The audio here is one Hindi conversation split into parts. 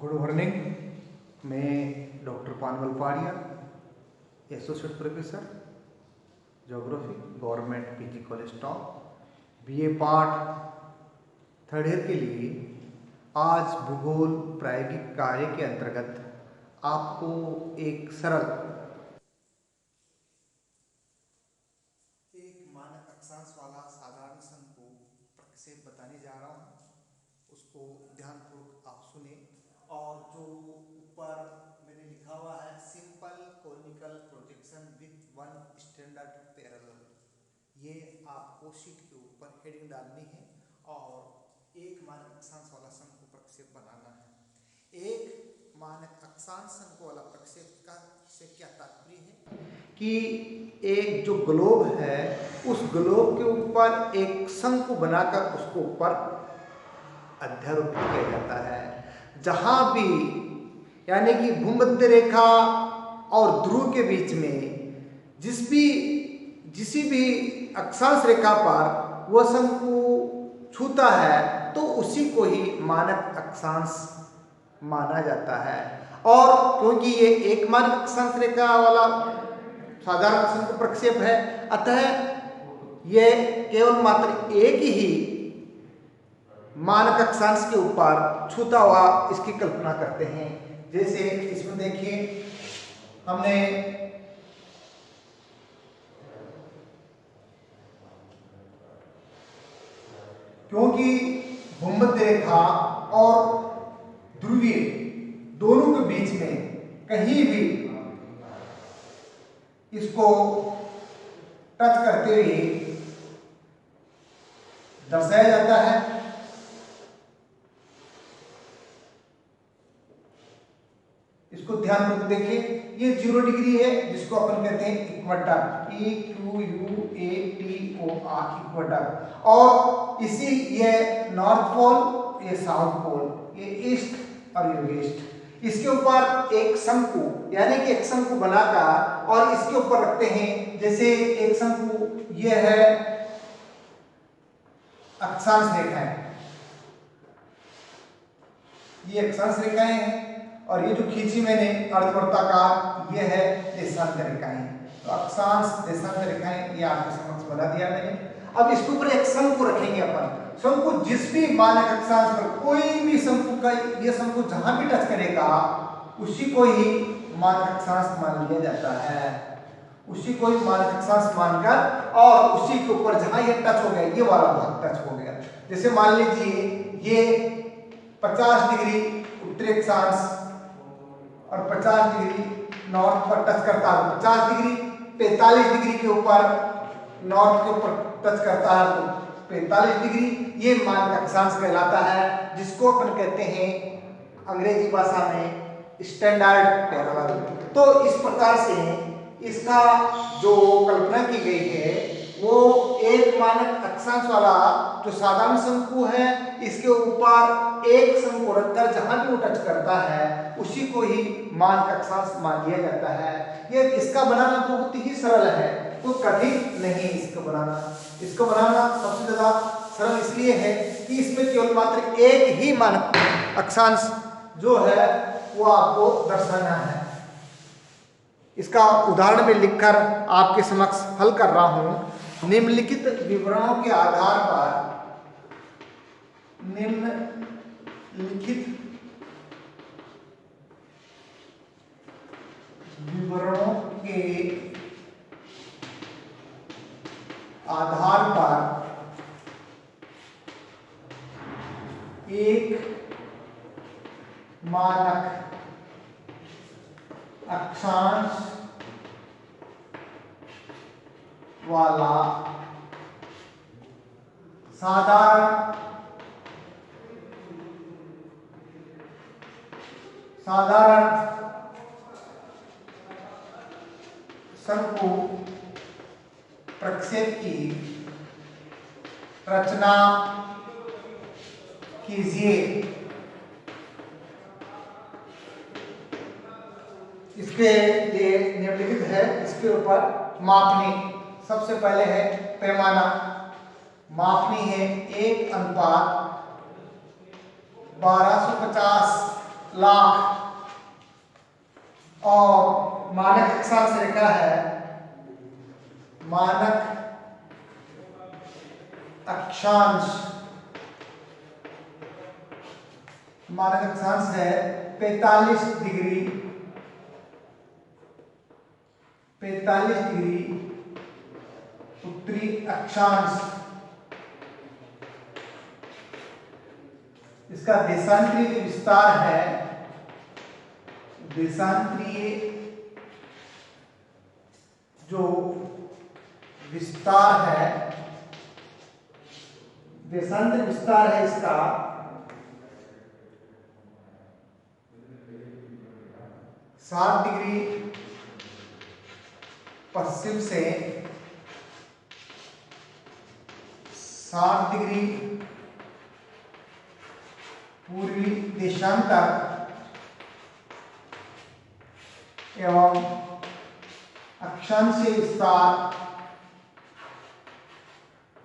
Good morning. मैं doctor Panwal Padiya, associate professor geography, government PG college टॉप, बीए पार्ट थर्ड ईयर के लिए आज भूगोल प्रायोगिक कार्य के अंतर्गत आपको एक सरल मानक अक्षांश वाला साधारण शंकु प्रक्षेप बताने जा रहा हूँ। उसको ध्यानपूर्वक आप सुने। और जो ऊपर मैंने लिखा हुआ है simple conical projection with one standard parallel, ये आपको शीट के ऊपर हेडिंग डालनी है और एक मानक अक्षांश वाला शंकु प्रक्षेप बनाना है। एक मानक अक्षांश शंकु वाला प्रक्षेप का से क्या तात्पर्य है कि एक जो ग्लोब है उस ग्लोब के ऊपर एक शंकु बनाकर उसको ऊपर अध्यारोपित किया जाता है। जहां भी यानी कि भूमध्य रेखा और ध्रुव के बीच में जिसी भी अक्षांश रेखा पर वह शंकु छूता है तो उसी को ही मानक अक्षांश माना जाता है। और क्योंकि ये एक मानक अक्षांश रेखा वाला साधारण शंकु प्रक्षेप है, अतः यह केवल मात्र एक ही मानक अक्षांश के ऊपर छूता हुआ इसकी कल्पना करते हैं। जैसे इसमें देखिए, हमने क्योंकि भूमध्य रेखा और ध्रुवीय दोनों के बीच में कहीं भी इसको टच करते हुए दर्शाया जाता है। इसको ध्यानपूर्वक देखिए, ये 0 डिग्री है जिसको अपन कहते हैं इक्वेटर, EQUATOR इक्वेटर। और इसी ये नॉर्थ पोल, ये साउथ पोल, ये ईस्ट और ये वेस्ट। इसके ऊपर एक शंकु यानी कि एक शंकु बनाकर और इसके ऊपर रखते हैं। जैसे एक शंकु ये है अक्षांश रेखाएं, ये अक्षांश रेखाएं हैं और ये जो खींची मैंने अर्धवृत्ताकार ये है देशांतर रेखाएं। तो अक्षांश देशांतर रेखाएं ये आपके समक्ष बता दिया मैंने। अब इसके ऊपर एक शंकु रखेंगे अपन। शंकु जिस भी मानक अक्षांश पर, कोई भी शंकु का ये शंकु जहां भी टच करेगा उसी को ही मानक अक्षांश मान लिया जाता है। उसी को ही मानक अक्षांश मानकर और उसी के ऊपर जहां ये टच हो गया, ये वाला भाग टच हो गया। जैसे मान लीजिए ये 50 डिग्री उत्तरी अक्षांश और 50 डिग्री नॉर्थ पर टच करता है। 50 डिग्री 45 डिग्री के ऊपर नॉर्थ के ऊपर टच करता है तो 45 डिग्री ये मानक अक्षांश कहलाता है, जिसको अपन कहते हैं अंग्रेजी भाषा में स्टैंडर्ड पैरेलल। तो इस प्रकार से इसका जो कल्पना की गई है वो एक मानक अक्षांश वाला जो साधारण शंकु है, इसके ऊपर एक शंकु रखकर जहां भी वो टच करता है उसी को ही मानक अक्षांश मान लिया जाता है। ये इसका बनाना बहुत ही सरल है, कोई कठिन नहीं इसको बनाना। इसको बनाना सबसे ज्यादा सरल इसलिए है कि इसमें केवल मात्र एक ही मानक अक्षांश जो है वो आपको दर्शाना है। इसका उदाहरण में लिखकर आपके समक्ष हल कर रहा हूं। निम्नलिखित विवरणों के आधार पर निम्नलिखित विवरणों के आधार पर एक मानक अक्षांश वाला साधारण शंकु प्रक्षेप की रचना कीजिए। इसके लिए निम्नलिखित है, इसके ऊपर मापनी सबसे पहले है पैमाना। मापनी है 1:1250 लाख और मानक अक्षांश रेखा है, मानक अक्षांश, मानक अक्षांश है 45 डिग्री, 45 डिग्री उत्तरी अक्षांश। इसका देशांतरीय विस्तार है, देशांतरीय जो विस्तार है, देशांतरीय विस्तार है इसका 60 डिग्री पश्चिम से 60 डिग्री पूर्वी देशांतर एवं अक्षांशीय विस्तार,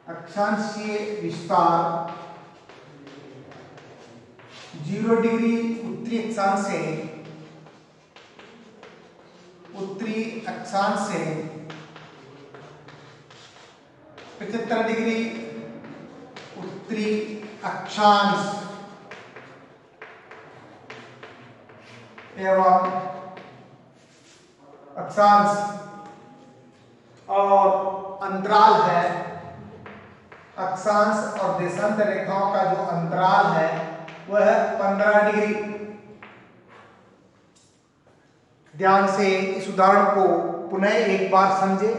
अक्षांशीय विस्तार 0 डिग्री उत्तरी अक्षांश से, उत्तरी अक्षांश से 75 डिग्री उत्तरी अक्षांश एवं अक्षांश और अंतराल है, अक्षांश और देशांतर रेखाओं का जो अंतराल है वह है 15 डिग्री। ध्यान से इस उदाहरण को पुनः एक बार समझें।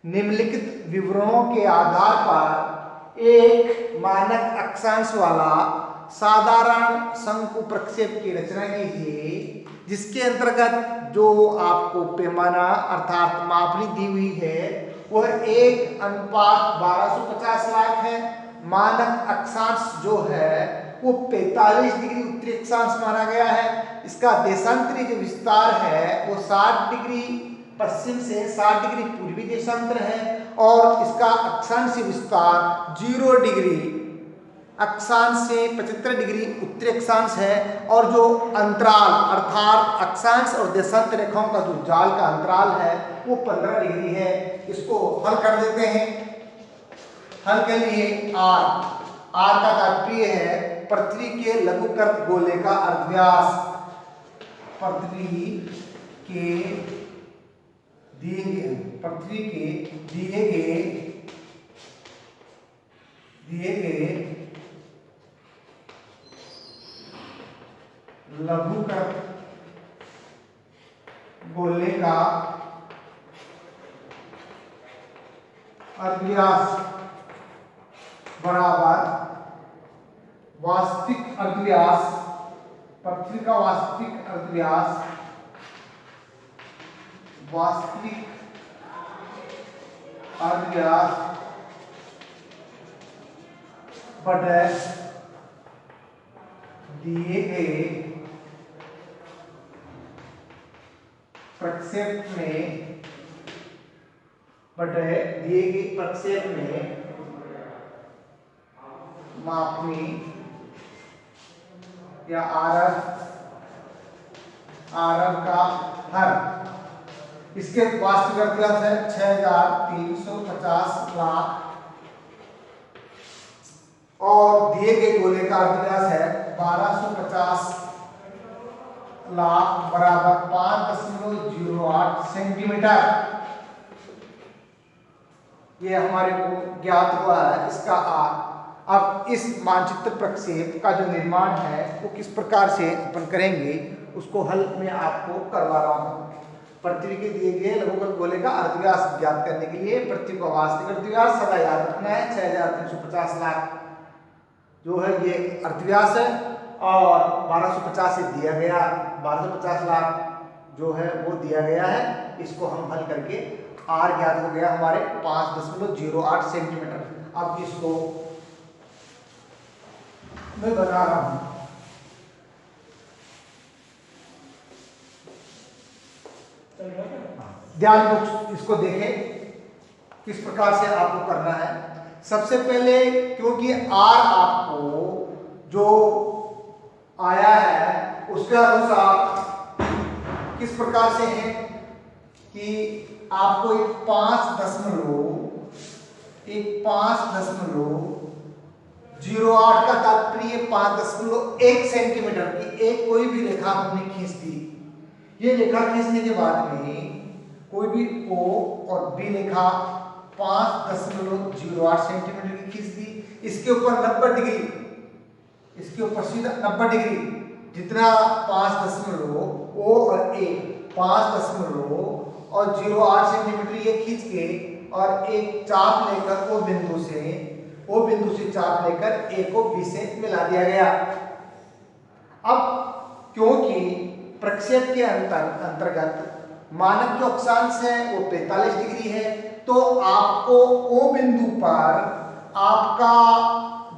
निम्नलिखित विवरणों के आधार पर एक मानक अक्षांश वाला साधारण शंकु प्रक्षेप की रचना कीजिए, जिसके अंतर्गत जो आपको पैमाना अर्थात मापनी दी हुई है वह 1:1250 लाख है। मानक अक्षांश जो है वो 45 डिग्री उत्तरी अक्षांश माना गया है। इसका देशांतरीय जो विस्तार है वो 60 डिग्री पश्चिम से 60 डिग्री पूर्वी देशांतर है और इसका अक्षांशीय विस्तार 0 डिग्री अक्षांश से 75 डिग्री उत्तरी अक्षांश है और जो अंतराल अर्थात अक्षांश और देशांतर रेखाओं का जो जाल का अंतराल है वो 15 डिग्री है। इसको हल कर देते हैं। हल के लिए आर का तात्पर्य है पृथ्वी के लघुकृत गोले का अर्धव्यास। पृथ्वी के दिए गए लघुकृत गोले का अर्धव्यास बराबर वास्तविक अर्धव्यास, पृथ्वी का वास्तविक अर्धव्यास, वास्तविक अर्धव्यास बटे दिए गए प्रक्षेप में, बटे दिए गए प्रक्षेप में मापनी या आरब का हर। इसके वास्तविक अर्धव्यास है 6350 लाख और दिए गए गोले का अर्धव्यास है 1250 लाख बराबर 5.08 सेंटीमीटर। ये हमारे को ज्ञात हुआ है इसका आर। अब इस मानचित्र प्रक्षेप का जो निर्माण है वो किस प्रकार से अपन करेंगे उसको हल में आपको करवा रहा हूं। पृथ्वी के दिए गए लघुकृत गोले का अर्धव्यास ज्ञात करने के लिए पृथ्वी का वास्तविक अर्धव्यास सदा याद रखना है 6350 लाख जो है ये अर्धव्यास है और 1250 से दिया गया 1250 लाख जो है वो दिया गया है। इसको हम हल करके आर ज्ञात हो गया हमारे 5.08 सेंटीमीटर। अब इसको मैं बना रहा हूं। ध्यान को इसको देखें किस प्रकार से आपको करना है। सबसे पहले क्योंकि आर आपको जो आया है उसके अनुसार किस प्रकार से है कि आपको एक 5.08 का तात्पर्य 5.1 सेंटीमीटर की एक कोई भी रेखा हमने खींच दी। ये रेखा खींचने के बाद में कोई भी O और B रेखा 5.08 सेंटीमीटर की खींच दी। इसके ऊपर 90 डिग्री, इसके ऊपर सीधा 90 डिग्री जितना 5.0 O और A 5.08 सेंटीमीटर ये खींच के और एक चाप लेकर O बिंदु से चाप लेकर A को B से मिला दिया गया। अब क्योंकि प्रक्षेप के अंतर्गत मानक जो अक्षांश है वो 45 डिग्री है, तो आपको O बिंदु पर आपका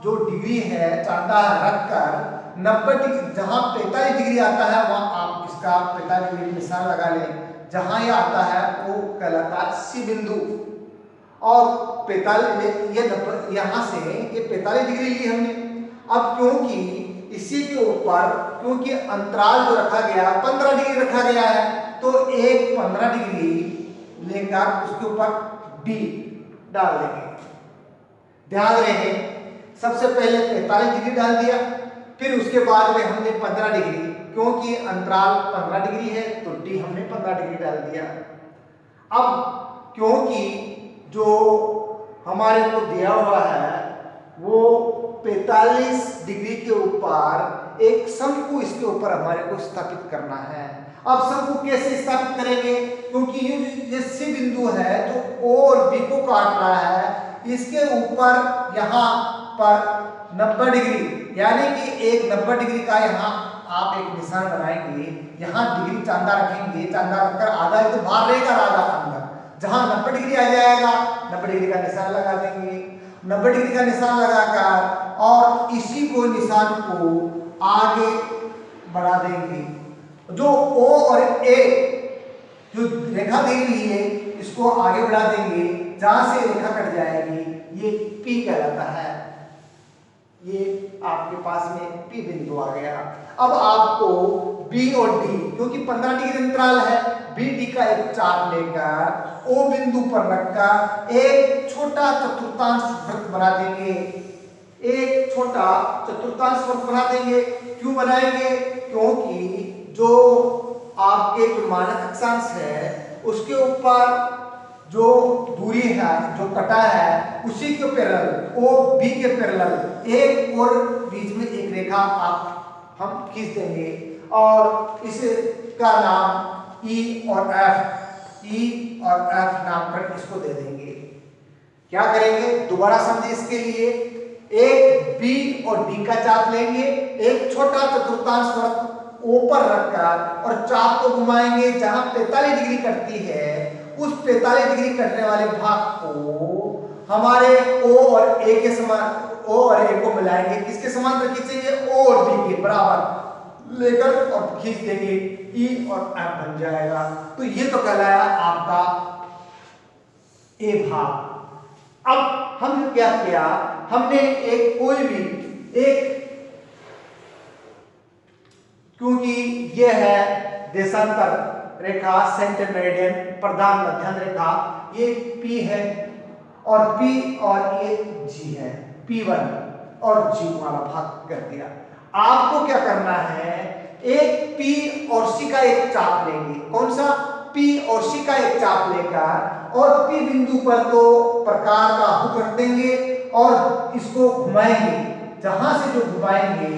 जो डिग्री है चांदा रखकर 90 डिग्री, जहां 45 डिग्री आता है वहां आप इसका 45 डिग्री निशान लगा लें। जहां ये आता है वो कहलाता है C बिंदु। और 45 ये यहां से ये 45 डिग्री ली हमने। अब क्योंकि इसी के ऊपर क्योंकि अंतराल जो रखा गया 15 डिग्री रखा गया है, तो एक 15 डिग्री लेकर उसके ऊपर D डाल देंगे। ध्यान रहे सबसे पहले 45 डिग्री डाल दिया, फिर उसके बाद में हमने 15 डिग्री, क्योंकि अंतराल 15 डिग्री है तो D हमने 15 डिग्री डाल दिया। अब क्योंकि जो हमारे को दिया हुआ है वो 45 डिग्री के ऊपर एक शंकु इसके ऊपर हमारे को स्थापित करना है। अब शंकु कैसे स्थापित करेंगे, क्योंकि ये C बिंदु है जो O और B को काट रहा है, इसके ऊपर यहाँ पर 90 डिग्री यानी कि एक 90 डिग्री का यहाँ आप एक निशान बनाएंगे। यहाँ डिग्री चांदा रखेंगे, चांदा रखकर आधा तो बाहर रहेगा, आधा अंदर। जहां 90 डिग्री आ जाएगा 90 डिग्री का निशान लगा देंगे। 90 डिग्री का निशान लगाकर और इसी को निशान को आगे बढ़ा देंगे। जो O और A जो रेखा दी हुई है इसको आगे बढ़ा देंगे, जहां से रेखा कट जाएगी ये P कहलाता है। ये आपके पास में P बिंदु आ गया। अब आपको B और D, क्योंकि 15 डिग्री अंतराल है, BD का एक चाप लेकर O बिंदु पर रखकर एक छोटा चतुर्थांश वृत्त बना देंगे। एक छोटा चतुर्थांश वृत्त बना देंगे। क्यों बनाएंगे, क्योंकि जो आपके जो मानक अक्षांश है उसके ऊपर जो दूरी है जो कटा है उसी के पैरेलल O B के पैरेलल एक और बीच में एक रेखा आप हम खींच देंगे और इसका नाम E और F नाम कर इसको दे देंगे। क्या करेंगे, दोबारा समझे इसके लिए, एक B और D का चाप लेंगे, एक छोटा चतुर्थांश वृत्त ऊपर रखकर और चाप को घुमाएंगे। जहां 45 डिग्री कटती है उस 45 डिग्री कटने वाले भाग को हमारे O और A के समान, O और A को मिलाएंगे। किसके समांतर खींचेंगे, O और B के बराबर लेकर और खींच देंगे, E और F बन जाएगा। तो ये तो कहलाया आपका A भाग। अब हमने क्या किया, हमने एक कोई भी एक, क्योंकि यह है देशांतर रेखा, सेंटर मेरिडियन, प्रधान मध्यांतर रेखा, ये P है और P और ये G है, P1 और G वाला भाग कर दिया। आपको क्या करना है, एक P और C का एक चाप लेंगे। कौन सा, P और C का एक चाप लेकर और P बिंदु पर तो प्रकार का हुक रख देंगे और इसको घुमाएंगे। जहां से जो घुमाएंगे,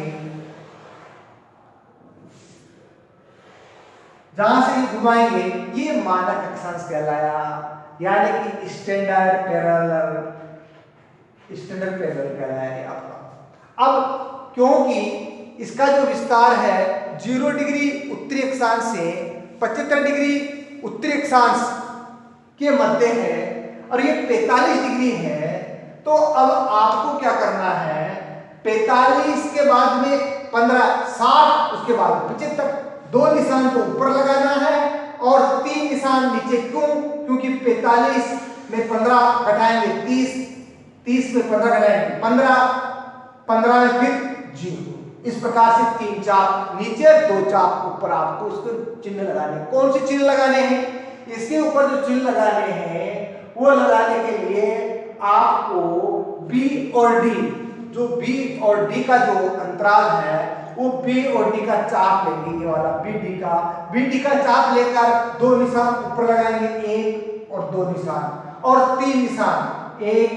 जहां से घुमाएंगे ये मानक अक्षांश कहलाया, यानी कि स्टैंडर्ड पैरेलल कहलाया आपका। अब क्योंकि इसका जो विस्तार है 0 डिग्री उत्तरी अक्षांश से 75 डिग्री उत्तरी अक्षांश के मध्य है और ये 45 डिग्री है, तो अब आपको क्या करना है, 45 के बाद में 15, 60, उसके बाद 75, 2 निशान को ऊपर लगाना है और 3 निशान नीचे। क्यों, क्योंकि 45 में 15 घटाएंगे 30 में 15 घटाएंगे 15 में फिर 0। इस प्रकार से 3 चाप नीचे 2 चाप ऊपर आपको उसको चिन्ह लगाने। कौन से चिन्ह लगाने हैं? इसके ऊपर जो चिन्ह लगाने हैं वो लगाने के लिए आपको बी और डी, जो बी और डी का जो अंतराल है वो बी और डी का चाप लेंगे, ये वाला बी डी का चाप लेकर 2 निशान ऊपर लगाएंगे, 1 और 2 निशान, और 3 निशान 1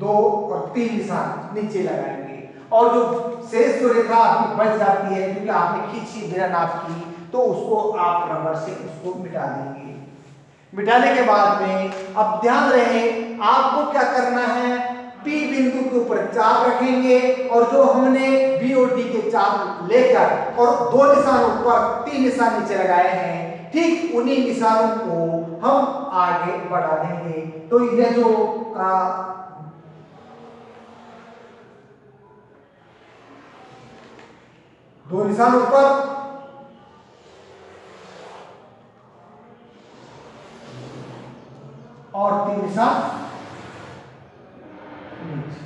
2 और 3 निशान नीचे लगाएंगे। और जो शेष जो रेखा आपकी बच जाती है क्योंकि आपने खींची बिना नाप की, तो उसको आप रबर से उसको मिटा देंगे। मिटाने के बाद में अब ध्यान रहे आपको क्या करना है, P बिंदु के ऊपर चाप रखेंगे और जो हमने बी और डी के चाप लेकर और 2 निशान ऊपर 3 निशान नीचे लगाए हैं, ठीक उन्हीं निशानों को हम आगे बढ़ा देंगे। तो यह जो 2 निशान ऊपर और 3 निशान नीचे,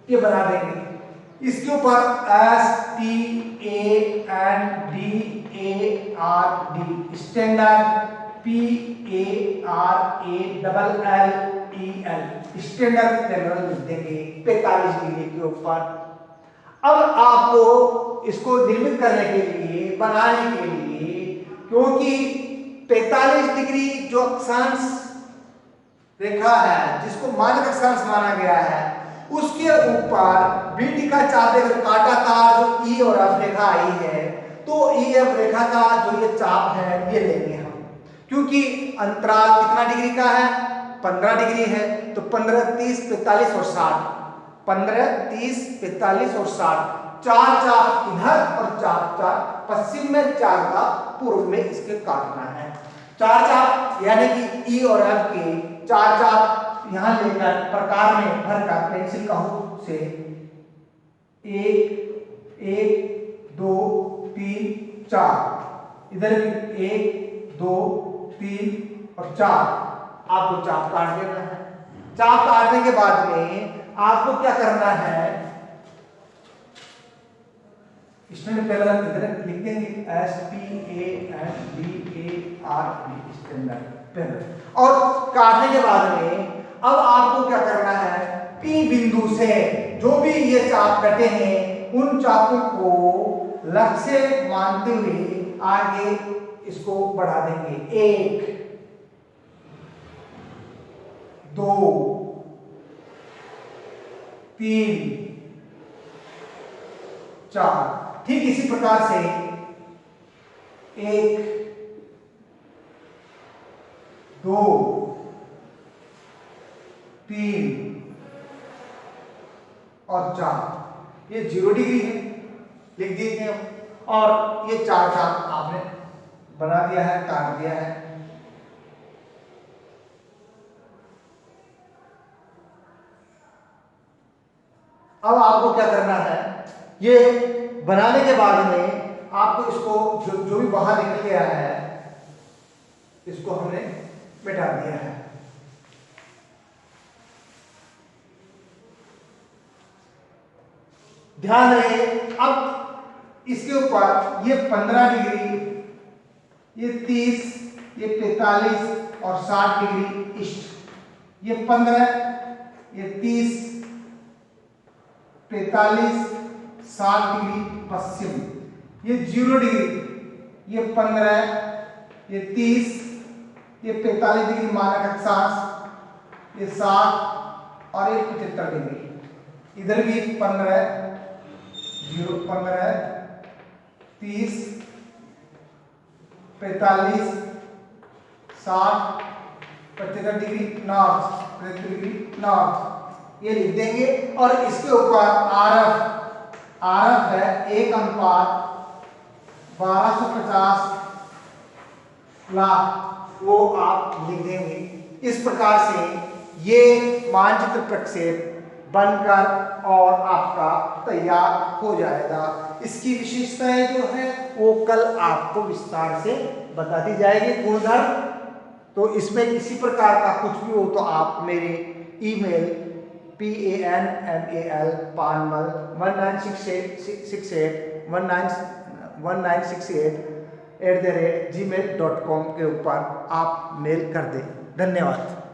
ये बना देंगे। इसके ऊपर STANDARD standard PARALLEL standard parallel लिख देंगे 45 डिग्री के ऊपर। अब आपको इसको निर्मित करने के लिए, बनाने के लिए, क्योंकि 45 डिग्री जो अक्षांश रेखा है जिसको मानक अक्षांश माना गया है, उसके ऊपर बीडी का चाप अगर काटाकार जो ई और एफ रेखा आई है, तो ई एफ रेखा का जो ये चाप है ये लेंगे हम, क्योंकि अंतराल कितना डिग्री का है, 15 डिग्री है। तो 15 30 45 और 60, 15 30 45 और 60, 4 चाप इधर और 4 पश्चिम में, 4 का पूर्व में इसके काटना है। 4 चाप यानी कि ई और एफ के 4 चाप यहां लेकर प्रकार में भरकर पेंसिल का हुक से 1 1 2 3 4, इधर भी 1 2 3 और 4 आपको चाप काट देना है। चाप काटने के बाद में आपको क्या करना है, स्टैंडर्ड पैरेलल इधर लिख देंगे STANDARD स्टैंडर्ड पैरेलल। और काटने के बाद में अब आपको क्या करना है, P बिंदु से जो भी ये चाप कटे हैं उन चापों को लक्ष्य मानते हुए आगे इसको बढ़ा देंगे। 1 2 3 4, ठीक इसी प्रकार से 1 2 3 और 4, ये 0 डिग्री है, लिख दिए हम। और ये 4 चाप आपने बना दिया है, काट दिया है। अब आपको क्या करना है, ये बनाने के बाद में आपको इसको जो भी बाहर निकल गया है इसको हमने मिटा दिया है। ध्यान रहे अब इसके ऊपर ये 15 डिग्री, ये 30, ये 45 और 60 डिग्री ईस्ट, ये 15, ये 30 45 60 डिग्री पश्चिम, ये 0 डिग्री, ये 15, ये 30, ये 45 डिग्री मानक अक्षांश, ये 60 और ये 75 डिग्री। इधर भी 15 0 15 30 45 60 75 डिग्री नॉर्थ, 75 डिग्री नॉर्थ, ये लिख देंगे। और इसके ऊपर आरएफ है 1:1250 लाख, वो आप लिख देंगे। इस प्रकार से ये मानचित्र प्रक्षेप बनकर और आपका तैयार हो जाएगा। इसकी विशेषताएं जो है वो कल आपको विस्तार से बता दी जाएगी, गुणधर्म। तो इसमें किसी प्रकार का कुछ भी हो तो आप मेरे ईमेल PANMAL पानमल 1968 @gmail.com के ऊपर आप मेल कर दें। धन्यवाद।